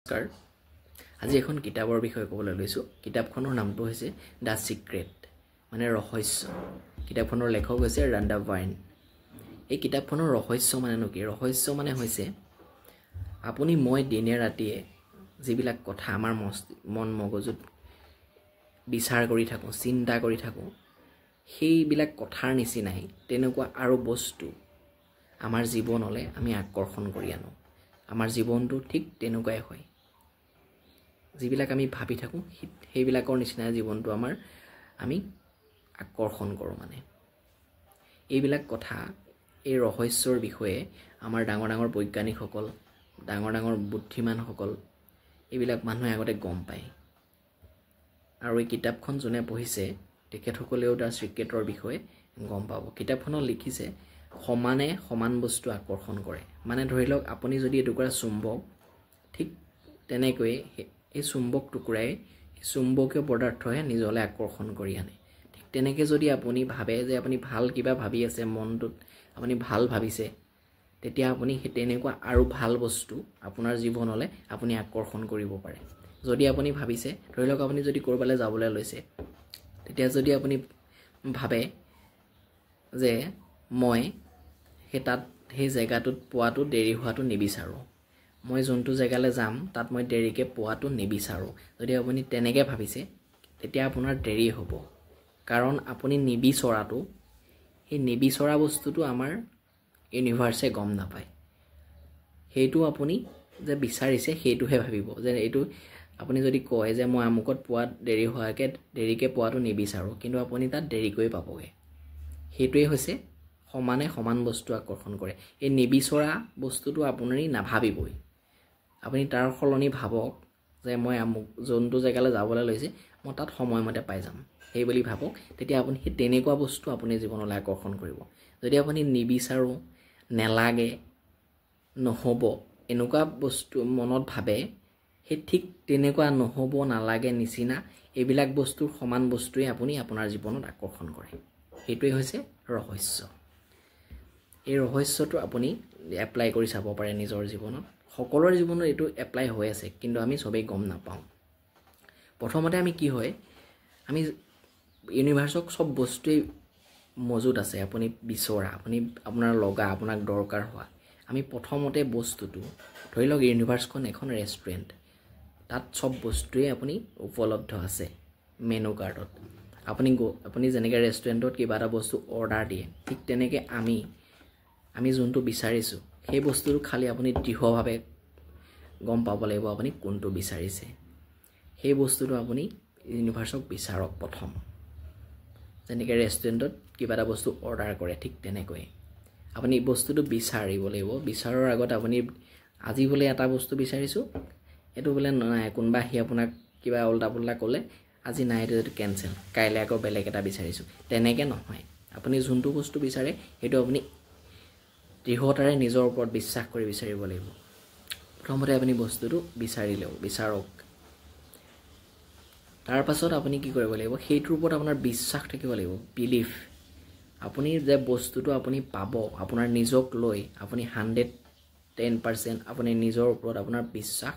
নমস্কাৰ আজি এখন কিতাপৰ বিষয়ে ক'বলৈ লৈছো কিতাপখনৰ নামটো হৈছে দা সিক্ৰেট মানে ৰহস্য কিতাপখনৰ লেখক হৈছে ৰাণ্ডা বাইন এই কিতাপখনৰ ৰহস্য মানে কি ৰহস্য মানে হৈছে আপুনি মই দিনে ৰাতিয়ে যিবিলাক কথা আমাৰ মন মগজুত বিচাৰ কৰি থাকো চিন্তা কৰি থাকো সেইবিলাক কথাৰ নিচিনাই তেনেকুৱা আৰু বস্তু আমাৰ জীৱনলৈ আমি আকৰ্ষণ কৰি আনো আমাৰ জীৱনটো ঠিক তেনেকুৱাই হয় যিবিলাক আমি ভাবি থাকো সেইবিলাকৰ নিচিনা জীৱনটো আমি আকৰ্ষণ কৰো মানে এইবিলাক কথা এই ৰহস্যৰ বিষয়ে আমাৰ ডাঙৰ ডাঙৰ বৈজ্ঞানিকসকল ডাঙৰ ডাঙৰ বুদ্ধিমানসকল এইবিলাক মানুহে আগতে গম পায় আৰু এই কিতাপখন যোনে পঢ়িছে তেখেতসকলেও দা সিক্ৰেটৰ বিষয়ে গম পাব কিতাপখনত লিখিছে সমানে সমান বস্তু আকৰ্ষণ কৰে মানে ধৰি লওক আপুনি যদি এটুকুৰা চুম্বক ঠিক তেনেকৈ এই চুম্বক টুকুৰাই চুম্বকীয় পদাৰ্থহে নিজলৈ আকৰ্ষণ কৰি আনে ঠিক তেনেকৈ যদি আপুনি ভাবে যে আপুনি ভাল কিবা ভাবি আছে মনটোত আপুনি ভাল ভাবিছে তেতিয়া আপুনি তেনেকুৱা আৰু ভাল বস্তু আপোনাৰ জীৱনলৈ আপুনি আকৰ্ষণ কৰিব পাৰে যদি আপুনি ভাবিছে ধৰি লওক আপুনি যদি কৰবালৈ যাবলৈ লৈছে তেতিয়া যদি আপুনি ভাবে যে মই সেই জেগাটোত পোৱাটো দেৰি হোৱাটো নিবিচাৰো মই যোনটো জেগালৈ যাম তাত মই দেৰিকে পোৱাটো নিবিচাৰো যদি আপুনি তেনেকৈ ভাবিছে তেতিয়া আপোনাৰ দেৰি হ'ব কাৰণ আপুনি নিবিচৰাটো সেই নিবিচৰা বস্তুটো আমাৰ ইউনিভাৰ্ছে গম নাপায় সেইটো আপুনি যে বিচাৰিছে সেইটোহে ভাবিব যে এইটো আপুনি যদি কয় যে মই আমুকত পোৱা দেৰিকে পোৱাটো নিবিচাৰো কিন্তু আপুনি তাত দেৰিকৈ পাবগে সেইটোৱে হৈছে সমানে সমান বস্তু আকৰ্ষণ কৰে এই নিবিচৰা বস্তুটো আপুনি নাভাবিবই আপুনি তাৰ সলনি ভাবক যে মই আমুক যোনটো জেগালৈ যাবলৈ লৈছে মই তাত সময়মতে পাই যাম সেই বুলি ভাবক তেতিয়া আপুনি সেই তেনেকুৱা বস্তু আপুনি জীৱনলৈ আকৰ্ষণ কৰিব যদি আপুনি নিবিচাৰো নেলাগে নহব এনেকুৱা বস্তু মনত ভাবে সেই ঠিক তেনেকুৱা নহব নালাগে নিচিনা এইবিলাক বস্তুৰ সমান বস্তুৱে আপুনি আপোনাৰ জীৱনত আকৰ্ষণ কৰে সেইটোৱে হৈছে ৰহস্য এই ৰহস্যটো আপুনি এপ্লাই কৰি চাব পাৰে নিজৰ জীৱনত সকলোৰে জীৱনত এইটো এপ্লাই হৈ আছে কিন্তু আমি সবেই গম নাপাওঁ প্ৰথমতে আমি কি হয় আমি ইউনিভাৰ্সক সব বস্তুই মজুদ আছে আপুনি বিচৰা আপুনি আপোনাৰ লগা আপোনাক দৰকাৰ হোৱা আমি প্ৰথমতে বস্তুটো ধৰি লওক ইউনিভাৰ্সখন এখন ৰেষ্টুৰেণ্ট তাত সব বস্তুৱে আপুনি উপলব্ধ আছে মেনু কাৰ্ডত আপুনি যেনেকৈ ৰেষ্টুৰেণ্টত কিবা এটা বস্তু অৰ্ডাৰ দিয়ে ঠিক তেনেকৈ আমি যোনটো বিচাৰিছো সেই বস্তুটো খালি আপুনি দৃঢ়ভাৱে গম পাব লাগিব আপুনি কোনটো বিচাৰিছে সেই বস্তুটো আপুনি ইউনিভাৰ্সক বিচাৰক প্ৰথম যেনেকৈ ৰেষ্টুৰেণ্টত কিবা এটা বস্তু অৰ্ডাৰ কৰে ঠিক তেনেকৈ আপুনি বস্তুটো বিচাৰিব লাগিব বিচাৰৰ আগত আপুনি আজি বোলে এটা বস্তু বিচাৰিছো এটো বোলে নাই কোনবা আহি আপোনাক কিবা উল্টা পুল্টা ক'লে আজি নাই এইটো কেনসেল কাইলৈ আকৌ বেলেগ এটা বিচাৰিছো তেনেকৈ নহয় আপুনি যোনটো বস্তু বিচাৰে সেইটো আপুনি দৃঢ়তাৰে নিজৰ ওপৰত বিশ্বাস কৰি বিচাৰিব লাগিব প্ৰথমতে আপুনি বস্তুটো বিচাৰক তাৰ পাছত আপুনি কি কৰিব লাগিব সেইটোৰ ওপৰত আপোনাৰ বিশ্বাস থাকিব লাগিব বিলিফ আপুনি যে বস্তুটো আপুনি পাব আপোনাৰ নিজক লৈ আপুনি 110% আপুনি নিজৰ ওপৰত আপোনাৰ বিশ্বাস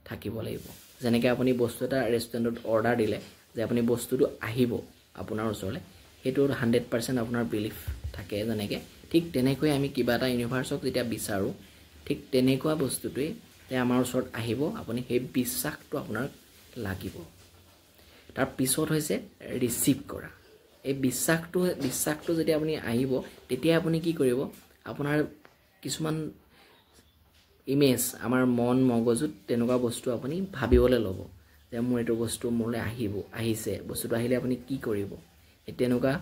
থাকিব লাগিব যেনেকৈ আপুনি বস্তু এটা ৰেষ্টুৰেণ্টত অৰ্ডাৰ দিলে যে আপুনি বস্তুটো আহিব আপোনাৰ ওচৰলৈ সেইটো 100% আপোনাৰ বিলিফ থাকে যেনেকৈ ঠিক তেনেকৈ আমি কিবা এটা ইউনিভাৰ্সক যেতিয়া বিচাৰো ঠিক তেনেকুৱা বস্তুটোৱে যে আমাৰ ওচৰত আহিব আপুনি সেই বিশ্বাসটো আপোনাৰ লাগিব তাৰ পিছত হৈছে ৰিসিভ কৰা এই বিশ্বাসটো যেতিয়া আপুনি আহিব তেতিয়া আপুনি কি কৰিব আপোনাৰ কিছুমান ইমেজ আমাৰ মন মগজুত তেনেকুৱা বস্তু আপুনি ভাবিবলৈ ল'ব যে মোৰ এইটো বস্তু মোলৈ আহিছে বস্তুটো আহিলে আপুনি কি কৰিব এই তেনেকুৱা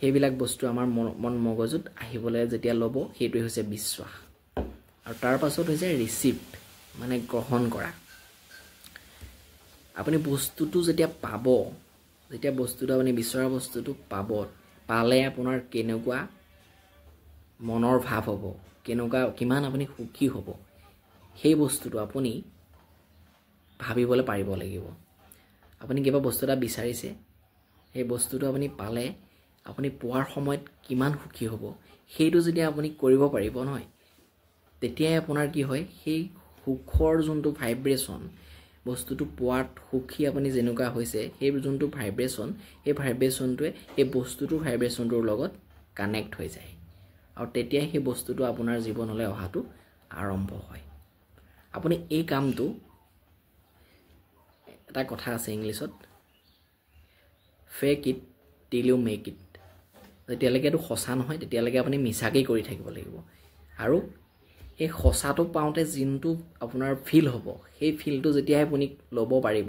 সেইবিলাক বস্তু আমাৰ মন মগজুত আহিবলৈ যেতিয়া ল'ব সেইটোৱে হৈছে বিশ্বাস আৰু তাৰ পাছত হৈছে ৰিসিভ মানে গ্ৰহণ কৰা আপুনি বস্তুটো যেতিয়া পাব যেতিয়া বস্তুটো আপুনি বিচৰা বস্তুটো পালে আপোনাৰ কেনেকুৱা মনৰ ভাৱ হ'ব কিমান আপুনি সুখী হ'ব সেই বস্তুটো আপুনি ভাবিবলৈ পাৰিব লাগিব আপুনি কিবা বস্তু এটা বিচাৰিছে সেই বস্তুটো আপুনি পালে আপুনি পোৱাৰ সময়ত কিমান সুখী হ'ব সেইটো যদি আপুনি কৰিব পাৰিব নহয় তেতিয়াই আপোনাৰ কি হয় সেই সুখৰ যোনটো ভাইব্ৰেশ্যন বস্তুটো পোৱাত সুখী আপুনি যেনেকুৱা হৈছে সেই যোনটো ভাইব্ৰেশ্যন এই ভাইব্ৰেশ্যনটোৱে এই বস্তুটোৰ ভাইব্ৰেশ্যনটোৰ লগত কানেক্ট হৈ যায় আৰু তেতিয়া সেই বস্তুটো আপোনাৰ জীৱনলৈ অহাটো আৰম্ভ হয় আপুনি এই কামটো এটা কথা আছে ইংলিছত fake it till you make it যেতিয়ালৈকে এইটো সঁচা নহয় তেতিয়ালৈকে আপুনি মিছাকেই কৰি থাকিব লাগিব আৰু এই সঁচাটো পাওঁতে যোনটো আপোনাৰ ফিল হ'ব সেই ফিলটো যেতিয়া আপুনি ল'ব পাৰিব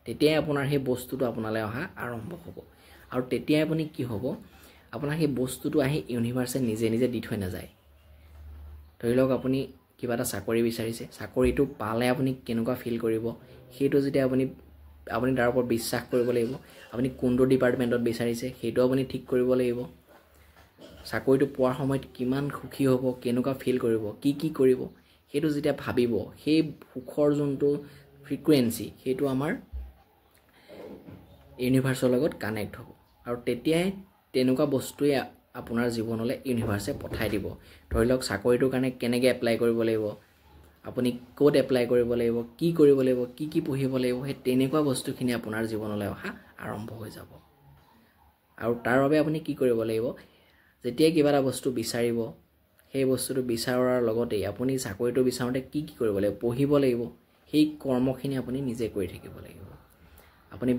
তেতিয়াই আপোনাৰ সেই বস্তুটো আপোনালৈ অহা আৰম্ভ হ'ব আৰু তেতিয়াই আপুনি কি হ'ব আপোনাৰ সেই বস্তুটো আহি ইউনিভাৰ্ছে নিজে নিজে দি থৈ নাযায় ধৰি লওক আপুনি কিবা এটা চাকৰি বিচাৰিছে চাকৰিটো পালে আপুনি কেনেকুৱা ফিল কৰিব সেইটো যেতিয়া আপুনি তাৰ ওপৰত বিশ্বাস কৰিব লাগিব আপুনি কোনটো ডিপাৰ্টমেণ্টত বিচাৰিছে সেইটো আপুনি ঠিক কৰিব লাগিব চাকৰিটো পোৱাৰ সময়ত কিমান সুখী হ'ব কেনেকুৱা ফিল কৰিব কি কৰিব সেইটো যেতিয়া ভাবিব সেই সুখৰ যোনটো ফ্ৰিকুৱেন্সি সেইটো আমাৰ ইউনিভাৰ্ছৰ লগত কানেক্ট হ'ব আৰু তেতিয়াই তেনেকুৱা বস্তুৱে আপোনাৰ জীৱনলৈ ইউনিভাৰ্ছে পঠাই দিব ধৰি লওক চাকৰিটোৰ কাৰণে কেনেকৈ এপ্লাই কৰিব লাগিব আপুনি ক'ত এপ্লাই কৰিব লাগিব কি কৰিব লাগিব কি পঢ়িব লাগিব সেই তেনেকুৱা বস্তুখিনি আপোনাৰ জীৱনলৈ অহা আৰম্ভ হৈ যাব আৰু তাৰ বাবে আপুনি কি কৰিব লাগিব যেতিয়া কিবা এটা বস্তু বিচাৰিব সেই বস্তুটো বিচাৰাৰ লগতেই আপুনি চাকৰিটো বিচাৰোঁতে কি কৰিব লাগিব পঢ়িব লাগিব সেই কৰ্মখিনি আপুনি নিজে কৰি থাকিব লাগিব আপুনি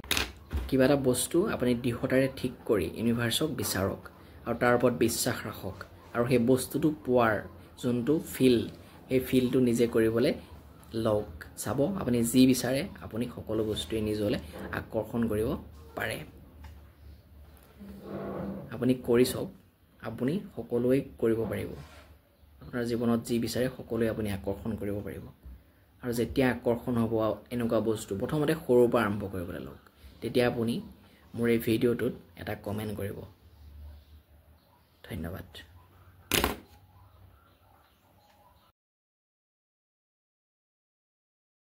কিবা এটা বস্তু আপুনি দৃঢ়তাৰে ঠিক কৰি ইউনিভাৰ্ছক বিচাৰক আৰু তাৰ ওপৰত বিশ্বাস ৰাখক আৰু সেই বস্তুটো পোৱাৰ যোনটো ফিল সেই ফিলটো নিজে কৰিবলৈ লওক চাব আপুনি যি বিচাৰে আপুনি সকলো বস্তুৱে নিজলৈ আকৰ্ষণ কৰিব পাৰে আপুনি কৰি চাওক আপুনি সকলোৱে কৰিব পাৰিব আপোনাৰ জীৱনত যি বিচাৰে সকলোৱে আপুনি আকৰ্ষণ কৰিব পাৰিব আৰু যেতিয়া আকৰ্ষণ হ'ব এনেকুৱা বস্তু প্ৰথমতে সৰুৰ পৰা আৰম্ভ কৰিবলৈ লওক তেতিয়া আপুনি মোৰ এই ভিডিঅ'টোত এটা কমেণ্ট কৰিব ধন্যবাদ